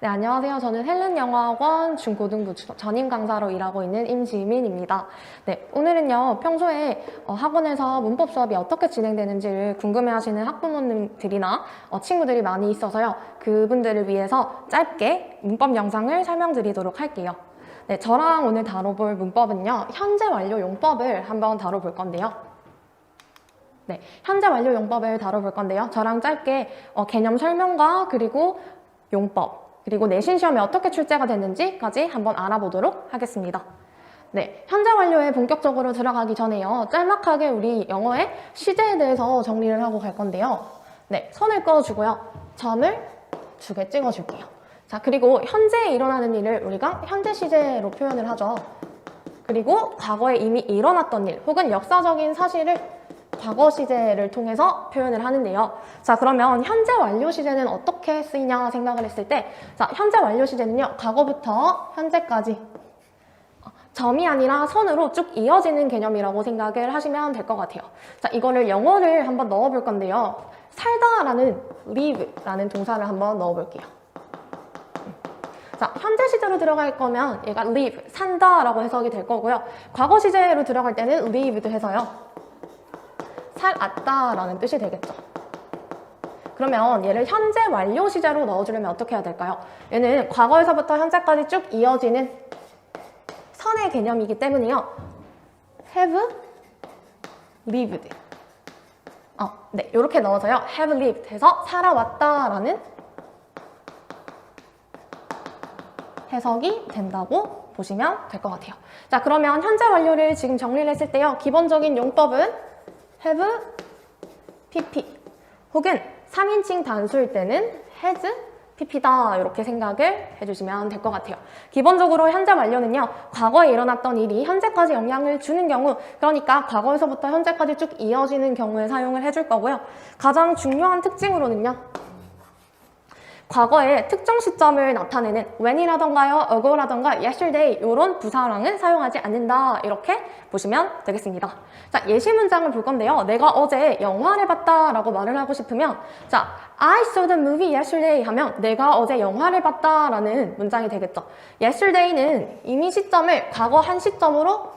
네, 안녕하세요. 저는 헬렌영어학원 중고등부 전임 강사로 일하고 있는 임지민입니다. 네, 오늘은요, 평소에 학원에서 문법 수업이 어떻게 진행되는지를 궁금해하시는 학부모님들이나 친구들이 많이 있어서요. 그분들을 위해서 짧게 문법 영상을 설명드리도록 할게요. 네, 저랑 오늘 다뤄볼 문법은요, 현재 완료 용법을 한번 다뤄볼 건데요. 네, 현재 완료 용법을 다뤄볼 건데요. 저랑 짧게 개념 설명과 그리고 용법, 그리고 내신 시험에 어떻게 출제가 됐는지까지 한번 알아보도록 하겠습니다. 네, 현재 완료에 본격적으로 들어가기 전에요. 짤막하게 우리 영어의 시제에 대해서 정리를 하고 갈 건데요. 네, 선을 그어주고요. 점을 2개 찍어줄게요. 자, 그리고 현재에 일어나는 일을 우리가 현재 시제로 표현을 하죠. 그리고 과거에 이미 일어났던 일 혹은 역사적인 사실을 과거 시제를 통해서 표현을 하는데요. 자, 그러면 현재 완료 시제는 어떻게 쓰이냐 생각을 했을 때, 자, 현재 완료 시제는요, 과거부터 현재까지 점이 아니라 선으로 쭉 이어지는 개념이라고 생각을 하시면 될 것 같아요. 자, 이거를 영어를 한번 넣어볼 건데요. 살다라는 live라는 동사를 한번 넣어볼게요. 자, 현재 시제로 들어갈 거면 얘가 live, 산다라고 해석이 될 거고요. 과거 시제로 들어갈 때는 lived 해서요. 살았다라는 뜻이 되겠죠. 그러면 얘를 현재 완료 시제로 넣어주려면 어떻게 해야 될까요? 얘는 과거에서부터 현재까지 쭉 이어지는 선의 개념이기 때문에요. have lived. 네, 이렇게 넣어서요. have lived 해서 살아왔다라는 해석이 된다고 보시면 될 것 같아요. 자, 그러면 현재 완료를 지금 정리를 했을 때요. 기본적인 용법은 have, pp 혹은 3인칭 단수일 때는 has, pp다 이렇게 생각을 해주시면 될 것 같아요. 기본적으로 현재 완료는요. 과거에 일어났던 일이 현재까지 영향을 주는 경우, 그러니까 과거에서부터 현재까지 쭉 이어지는 경우에 사용을 해줄 거고요. 가장 중요한 특징으로는요. 과거의 특정 시점을 나타내는 when이라던가요, ago라던가 yesterday 이런 부사랑은 사용하지 않는다 이렇게 보시면 되겠습니다. 자, 예시 문장을 볼 건데요. 내가 어제 영화를 봤다 라고 말을 하고 싶으면 자, I saw the movie yesterday 하면 내가 어제 영화를 봤다 라는 문장이 되겠죠. yesterday는 이미 시점을 과거 한 시점으로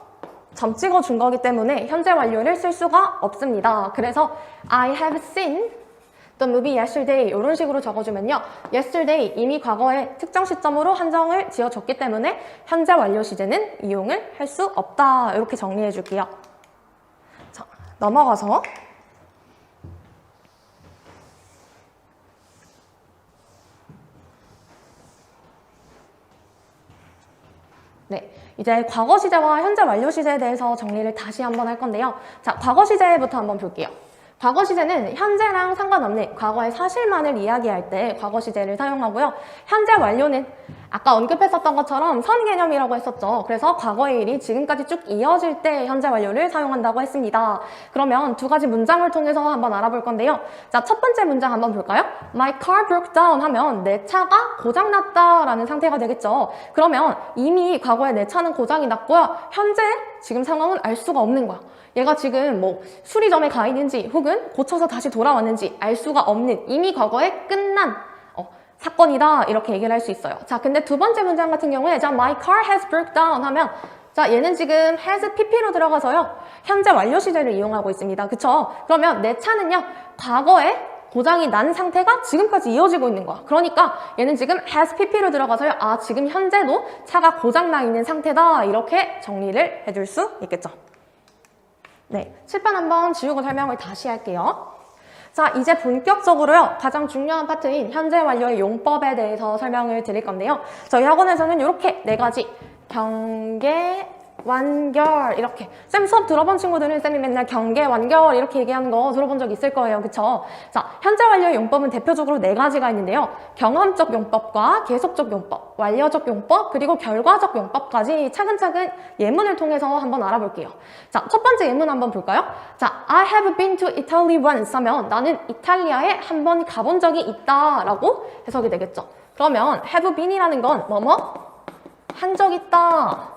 점 찍어준 거기 때문에 현재 완료를 쓸 수가 없습니다. 그래서 I have seen The movie yesterday 이런 식으로 적어주면요. yesterday 이미 과거의 특정 시점으로 한정을 지어줬기 때문에 현재 완료 시제는 이용을 할 수 없다. 이렇게 정리해 줄게요. 자, 넘어가서 네, 이제 과거 시제와 현재 완료 시제에 대해서 정리를 다시 한번 할 건데요. 자, 과거 시제부터 한번 볼게요. 과거 시제는 현재랑 상관없는 과거의 사실만을 이야기할 때 과거 시제를 사용하고요. 현재 완료는 아까 언급했었던 것처럼 선 개념이라고 했었죠. 그래서 과거의 일이 지금까지 쭉 이어질 때 현재 완료를 사용한다고 했습니다. 그러면 두 가지 문장을 통해서 한번 알아볼 건데요. 자, 첫 번째 문장 한번 볼까요? My car broke down 하면 내 차가 고장났다라는 상태가 되겠죠. 그러면 이미 과거에 내 차는 고장이 났고요. 현재 지금 상황은 알 수가 없는 거야. 얘가 지금 뭐 수리점에 가 있는지 혹은 고쳐서 다시 돌아왔는지 알 수가 없는 이미 과거에 끝난 사건이다 이렇게 얘기를 할 수 있어요. 자, 근데 두 번째 문장 같은 경우에 자, my car has broke down 하면 자, 얘는 지금 has pp로 들어가서요. 현재 완료 시제를 이용하고 있습니다. 그쵸? 그러면 내 차는요. 과거에 고장이 난 상태가 지금까지 이어지고 있는 거야. 그러니까 얘는 지금 has pp로 들어가서요. 아, 지금 현재도 차가 고장나 있는 상태다 이렇게 정리를 해줄 수 있겠죠. 네, 칠판 한번 지우고 설명을 다시 할게요. 자, 이제 본격적으로요. 가장 중요한 파트인 현재 완료의 용법에 대해서 설명을 드릴 건데요. 저희 학원에서는 이렇게 4가지 경계, 완결 이렇게 쌤 수업 들어본 친구들은 쌤이 맨날 경계, 완결 이렇게 얘기하는 거 들어본 적 있을 거예요. 그쵸? 자, 현재 완료의 용법은 대표적으로 4가지가 있는데요. 경험적 용법과 계속적 용법, 완료적 용법, 그리고 결과적 용법까지 차근차근 예문을 통해서 한번 알아볼게요. 자, 첫 번째 예문 한번 볼까요? 자, I have been to Italy once 하면 나는 이탈리아에 한 번 가본 적이 있다 라고 해석이 되겠죠. 그러면 have been이라는 건 뭐뭐? 한 적 있다.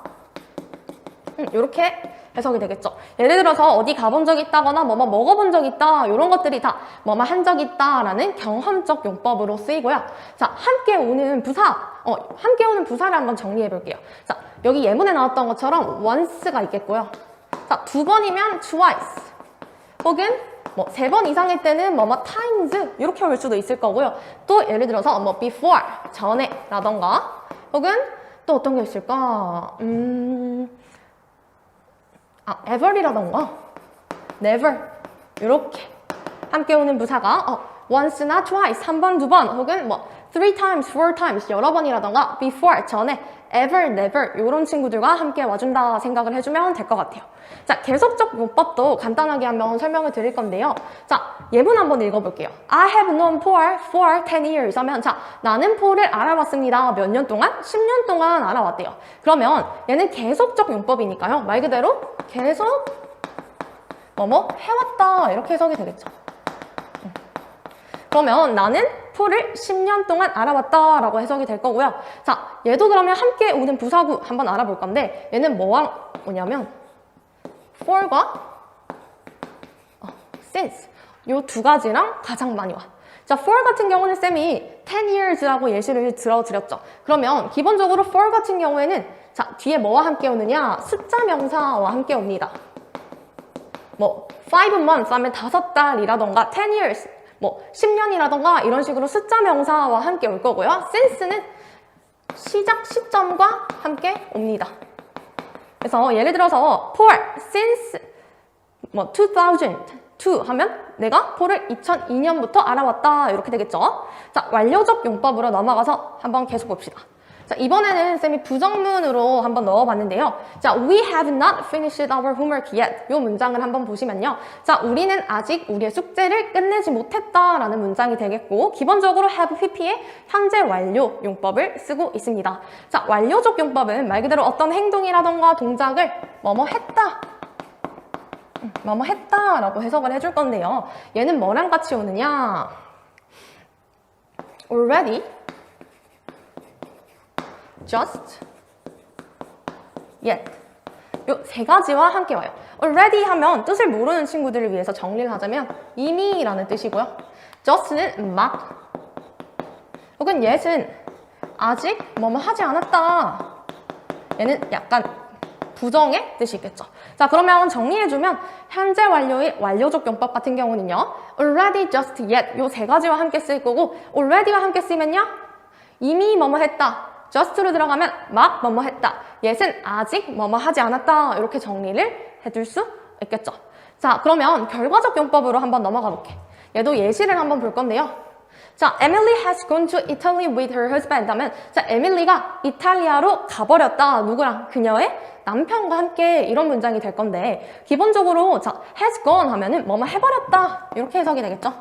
이렇게 해석이 되겠죠. 예를 들어서 어디 가본 적 있다거나 뭐뭐 먹어본 적 있다 이런 것들이 다 뭐뭐 한 적 있다라는 경험적 용법으로 쓰이고요. 자, 함께 오는 부사를 한번 정리해 볼게요. 자, 여기 예문에 나왔던 것처럼 once가 있겠고요. 자, 2번이면 twice 혹은 뭐 3번 이상일 때는 뭐뭐 times 이렇게 올 수도 있을 거고요. 또 예를 들어서 뭐 before 전에 라던가 혹은 또 어떤 게 있을까? ever이라던가 never 이렇게 함께 오는 부사가 once나 twice 한 번, 두 번 혹은 뭐 3 times, 4 times 여러 번이라던가 before 전에 ever, never 이런 친구들과 함께 와준다 생각을 해주면 될 것 같아요. 자, 계속적 용법도 간단하게 한번 설명을 드릴 건데요. 자, 예문 한번 읽어볼게요. I have known Paul for 10 years 하면 자, 나는 폴을 알아봤습니다. 몇 년 동안? 10년 동안 알아왔대요. 그러면 얘는 계속적 용법이니까요. 말 그대로 계속 뭐뭐 해왔다 이렇게 해석이 되겠죠. 그러면 나는 폴을 10년 동안 알아봤다 라고 해석이 될 거고요. 자, 얘도 그러면 함께 오는 부사구 한번 알아볼 건데 얘는 뭐냐면 for과 since 요 두 가지랑 가장 많이 와. 자, for 같은 경우는 쌤이 10 years라고 예시를 들어드렸죠. 그러면 기본적으로 for 같은 경우에는 자, 뒤에 뭐와 함께 오느냐? 숫자 명사와 함께 옵니다. 뭐 5 months 하면 5달이라던가 10 years 뭐 10년이라던가 이런 식으로 숫자 명사와 함께 올 거고요. since는 시작 시점과 함께 옵니다. 그래서 예를 들어서 for since 뭐 2002 하면 내가 폴을 2002년부터 알아왔다 이렇게 되겠죠. 자, 완료적 용법으로 넘어가서 한번 계속 봅시다. 자, 이번에는 쌤이 부정문으로 한번 넣어봤는데요. 자, we have not finished our homework yet. 이 문장을 한번 보시면요. 자, 우리는 아직 우리의 숙제를 끝내지 못했다라는 문장이 되겠고, 기본적으로 have pp의 현재 완료 용법을 쓰고 있습니다. 자, 완료적 용법은 말 그대로 어떤 행동이라던가 동작을 뭐뭐 했다. 뭐뭐 했다라고 해석을 해줄 건데요. 얘는 뭐랑 같이 오느냐? already just, yet 요 세 가지와 함께 와요. already 하면 뜻을 모르는 친구들을 위해서 정리를 하자면 이미라는 뜻이고요. just는 막 혹은 yet은 아직 뭐뭐 하지 않았다. 얘는 약간 부정의 뜻이 있겠죠. 자, 그러면 정리해주면 현재 완료의 완료적 용법 같은 경우는요. already, just, yet 요 세 가지와 함께 쓸 거고 already와 함께 쓰면요. 이미 뭐뭐 했다. just로 들어가면 막 뭐뭐 했다. yet은 아직 뭐뭐 하지 않았다. 이렇게 정리를 해줄 수 있겠죠. 자, 그러면 결과적 용법으로 한번 넘어가 볼게. 얘도 예시를 한번 볼 건데요. 자, Emily has gone to Italy with her husband 하면 자, 에밀리가 이탈리아로 가버렸다. 누구랑? 그녀의 남편과 함께 이런 문장이 될 건데 기본적으로 자, has gone 하면은 뭐뭐 해버렸다. 이렇게 해석이 되겠죠.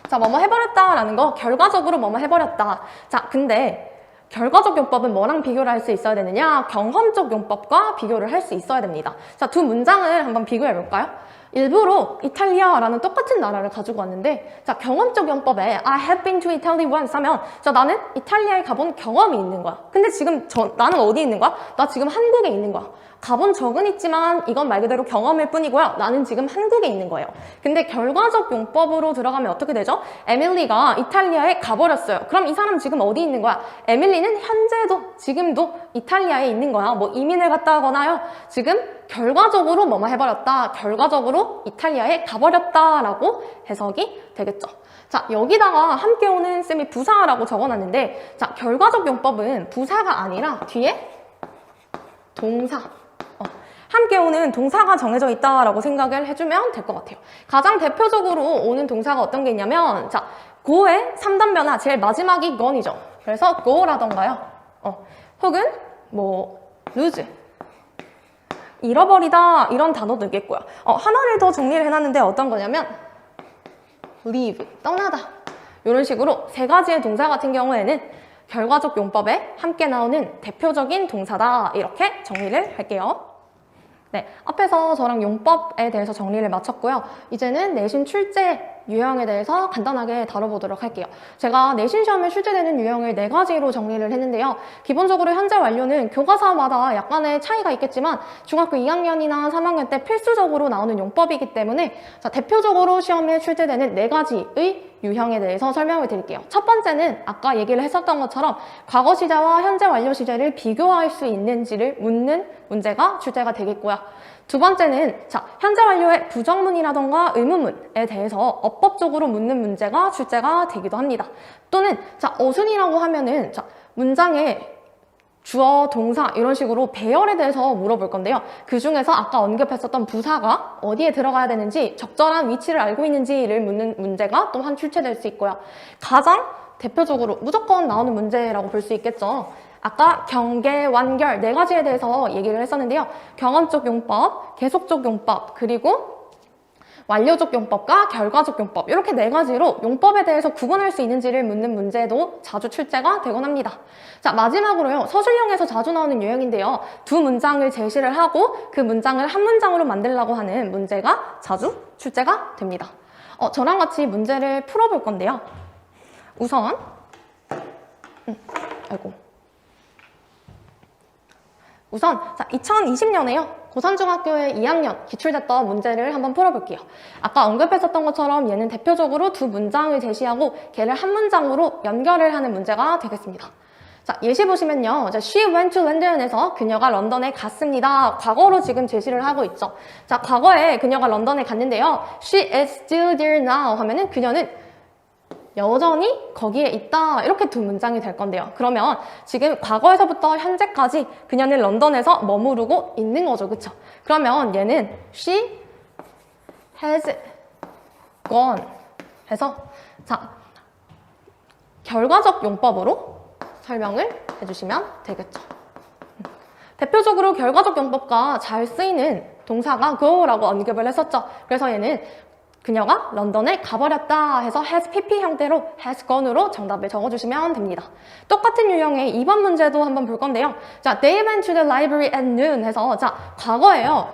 자, 뭐뭐 해버렸다라는 거 결과적으로 뭐뭐 해버렸다. 자, 근데 결과적 용법은 뭐랑 비교를 할 수 있어야 되느냐? 경험적 용법과 비교를 할 수 있어야 됩니다. 자, 두 문장을 한번 비교해 볼까요? 일부러 이탈리아라는 똑같은 나라를 가지고 왔는데 자, 경험적 용법에 I have been to Italy once 하면 자, 나는 이탈리아에 가본 경험이 있는 거야. 근데 지금 나는 어디 있는 거야? 나 지금 한국에 있는 거야. 가본 적은 있지만 이건 말 그대로 경험일 뿐이고요. 나는 지금 한국에 있는 거예요. 근데 결과적 용법으로 들어가면 어떻게 되죠? 에밀리가 이탈리아에 가버렸어요. 그럼 이 사람 지금 어디 있는 거야? 에밀리는 현재도 지금도 이탈리아에 있는 거야. 뭐 이민을 갔다 하거나요. 지금 결과적으로 뭐뭐 해버렸다. 결과적으로 이탈리아에 가버렸다라고 해석이 되겠죠. 자, 여기다가 함께 오는 쌤이 부사라고 적어놨는데 자, 결과적 용법은 부사가 아니라 뒤에 동사 함께 오는 동사가 정해져 있다라고 생각을 해주면 될 것 같아요. 가장 대표적으로 오는 동사가 어떤 게 있냐면 자, go의 3단 변화 제일 마지막이 gone이죠. 그래서 go라던가요. 혹은 뭐 lose 잃어버리다 이런 단어도 있겠고요. 하나를 더 정리를 해놨는데 어떤 거냐면 leave 떠나다 이런 식으로 세 가지의 동사 같은 경우에는 결과적 용법에 함께 나오는 대표적인 동사다 이렇게 정리를 할게요. 네, 앞에서 저랑 용법에 대해서 정리를 마쳤고요. 이제는 내신 출제 유형에 대해서 간단하게 다뤄보도록 할게요. 제가 내신 시험에 출제되는 유형을 4가지로 정리를 했는데요. 기본적으로 현재 완료는 교과서마다 약간의 차이가 있겠지만 중학교 2학년이나 3학년 때 필수적으로 나오는 용법이기 때문에 자, 대표적으로 시험에 출제되는 4가지의 유형에 대해서 설명을 드릴게요. 첫 번째는 아까 얘기를 했었던 것처럼 과거 시제와 현재 완료 시제를 비교할 수 있는지를 묻는 문제가 출제가 되겠고요. 두 번째는 자, 현재 완료의 부정문이라던가 의문문에 대해서 어법적으로 묻는 문제가 출제가 되기도 합니다. 또는 자, 어순이라고 하면은 자, 문장에 주어, 동사 이런 식으로 배열에 대해서 물어볼 건데요. 그 중에서 아까 언급했었던 부사가 어디에 들어가야 되는지 적절한 위치를 알고 있는지를 묻는 문제가 또한 출제될 수 있고요. 가장 대표적으로 무조건 나오는 문제라고 볼 수 있겠죠. 아까 경계, 완결 4가지에 대해서 얘기를 했었는데요. 경험적 용법, 계속적 용법, 그리고 완료적 용법과 결과적 용법 이렇게 4가지로 용법에 대해서 구분할 수 있는지를 묻는 문제도 자주 출제가 되곤 합니다. 자, 마지막으로요. 서술형에서 자주 나오는 유형인데요. 2문장을 제시를 하고 그 문장을 한 문장으로 만들려고 하는 문제가 자주 출제가 됩니다. 저랑 같이 문제를 풀어볼 건데요. 우선 자, 2020년에요. 고산중학교의 2학년 기출됐던 문제를 한번 풀어볼게요. 아까 언급했었던 것처럼 얘는 대표적으로 2문장을 제시하고 걔를 한 문장으로 연결을 하는 문제가 되겠습니다. 자, 예시 보시면요. 자, She went to London에서 그녀가 런던에 갔습니다. 과거로 지금 제시를 하고 있죠. 자, 과거에 그녀가 런던에 갔는데요. She is still there now 하면은 그녀는 여전히 거기에 있다 이렇게 2문장이 될 건데요. 그러면 지금 과거에서부터 현재까지 그녀는 런던에서 머무르고 있는 거죠. 그쵸? 그러면 얘는 she has gone 해서 자, 결과적 용법으로 설명을 해주시면 되겠죠. 대표적으로 결과적 용법과 잘 쓰이는 동사가 go라고 언급을 했었죠. 그래서 얘는 그녀가 런던에 가버렸다 해서 has pp 형태로 has gone으로 정답을 적어주시면 됩니다. 똑같은 유형의 2번 문제도 한번 볼 건데요. 자, they went to the library at noon 해서 자, 과거예요.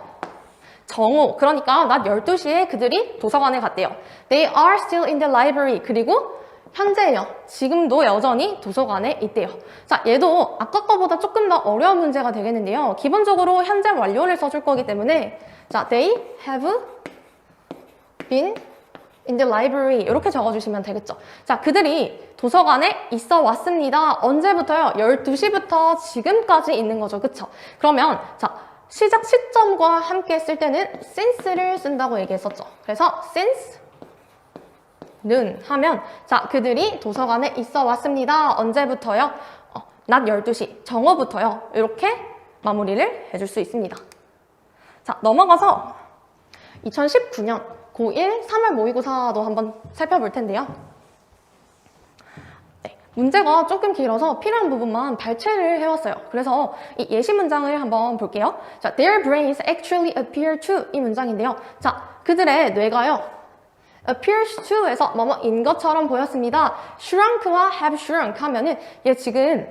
정오, 그러니까 낮 12시에 그들이 도서관에 갔대요. They are still in the library. 그리고 현재예요. 지금도 여전히 도서관에 있대요. 자, 얘도 아까 거보다 조금 더 어려운 문제가 되겠는데요. 기본적으로 현재 완료를 써줄 거기 때문에 자, they have been in the library 이렇게 적어주시면 되겠죠. 자, 그들이 도서관에 있어 왔습니다. 언제부터요? 12시부터 지금까지 있는 거죠. 그쵸? 그러면 자, 시작 시점과 함께 쓸 때는 since를 쓴다고 얘기했었죠. 그래서 since 는 하면 자, 그들이 도서관에 있어 왔습니다. 언제부터요? 낮 12시 정오부터요. 이렇게 마무리를 해줄 수 있습니다. 자, 넘어가서 2019년 고1 3월 모의고사도 한번 살펴볼 텐데요. 네, 문제가 조금 길어서 필요한 부분만 발췌를 해왔어요. 그래서 이 예시 문장을 한번 볼게요. 자, their brains actually appear to 이 문장인데요. 자, 그들의 뇌가요. appears to에서 뭐뭐인 것처럼 보였습니다. shrunk와 have shrunk 하면은 얘 지금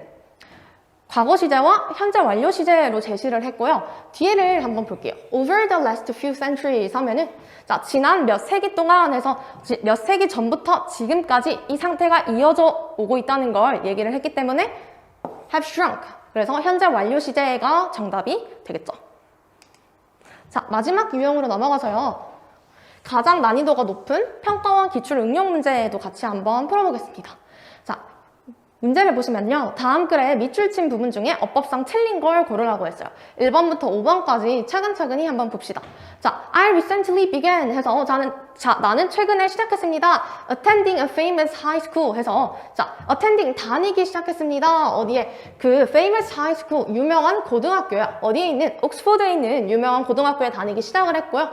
과거 시제와 현재 완료 시제로 제시를 했고요. 뒤에를 한번 볼게요. Over the last few centuries 하면은 자, 지난 몇 세기 동안 해서 몇 세기 전부터 지금까지 이 상태가 이어져 오고 있다는 걸 얘기를 했기 때문에 have shrunk. 그래서 현재 완료 시제가 정답이 되겠죠. 자, 마지막 유형으로 넘어가서요. 가장 난이도가 높은 평가원 기출 응용 문제도 같이 한번 풀어보겠습니다. 자, 문제를 보시면요. 다음 글의 밑줄 친 부분 중에 어법상 틀린 걸 고르라고 했어요. 1번부터 5번까지 차근차근히 한번 봅시다. 자, I recently began 해서 나는 최근에 시작했습니다. Attending a famous high school 해서 자, attending 다니기 시작했습니다. 어디에? 그 famous high school 유명한 고등학교야. 어디에 있는? 옥스포드에 있는 유명한 고등학교에 다니기 시작을 했고요.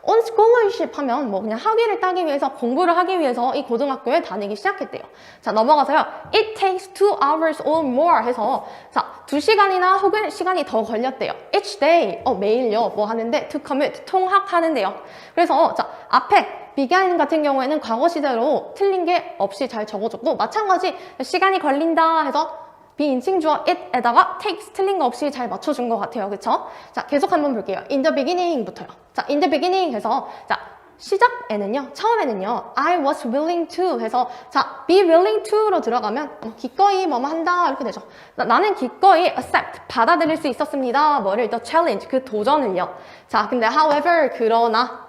on scholarship 하면 뭐 그냥 학위를 따기 위해서 공부를 하기 위해서 이 고등학교에 다니기 시작했대요. 자, 넘어가서요. It takes 2 hours or more 해서 자, 2시간이나 혹은 시간이 더 걸렸대요. Each day 매일요 뭐 하는데 to commute 통학하는데요. 그래서 자, 앞에 began 같은 경우에는 과거 시제로 틀린 게 없이 잘 적어줬고 마찬가지 시간이 걸린다 해서 비인칭 주어 it에다가 takes 틀린 거 없이 잘 맞춰준 것 같아요. 그쵸? 자, 계속 한번 볼게요. in the beginning부터요. 자, in the beginning 해서 자, 시작에는요, 처음에는요, I was willing to 해서, 자, be willing to로 들어가면, 기꺼이 뭐뭐 한다, 이렇게 되죠. 나는 기꺼이 accept, 받아들일 수 있었습니다. 뭐를, the challenge, 그 도전을요. 자, 근데 however, 그러나,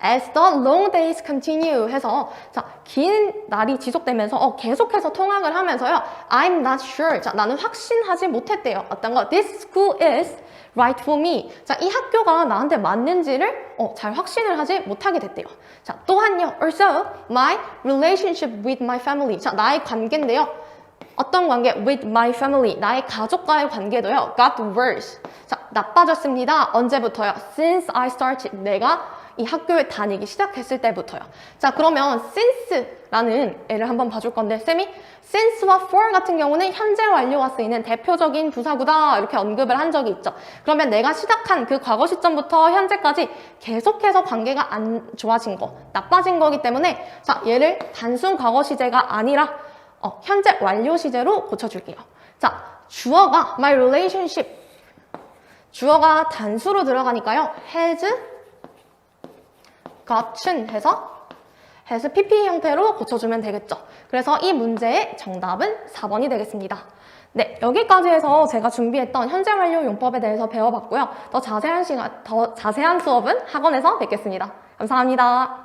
as the long days continue 해서, 자, 긴 날이 지속되면서, 계속해서 통학을 하면서요, I'm not sure. 자, 나는 확신하지 못했대요. 어떤 거, this school is right for me. 자, 이 학교가 나한테 맞는지를 잘 확신을 하지 못하게 됐대요. 자, 또한요. Also, my relationship with my family. 자, 나의 관계인데요. 어떤 관계? With my family. 나의 가족과의 관계도요. got worse. 자, 나빠졌습니다. 언제부터요? Since I started. 내가 이 학교에 다니기 시작했을 때부터요. 자, 그러면 since라는 애를 한번 봐줄 건데, 쌤이 since와 for 같은 경우는 현재 완료가 쓰이는 대표적인 부사구다 이렇게 언급을 한 적이 있죠. 그러면 내가 시작한 그 과거 시점부터 현재까지 계속해서 관계가 안 좋아진 거, 나빠진 거기 때문에 자, 얘를 단순 과거 시제가 아니라 현재 완료 시제로 고쳐줄게요. 자, 주어가 my relationship, 주어가 단수로 들어가니까요. has gotten 해서 PP 형태로 고쳐주면 되겠죠. 그래서 이 문제의 정답은 4번이 되겠습니다. 네, 여기까지 해서 제가 준비했던 현재 완료 용법에 대해서 배워봤고요. 더 자세한 수업은 학원에서 뵙겠습니다. 감사합니다.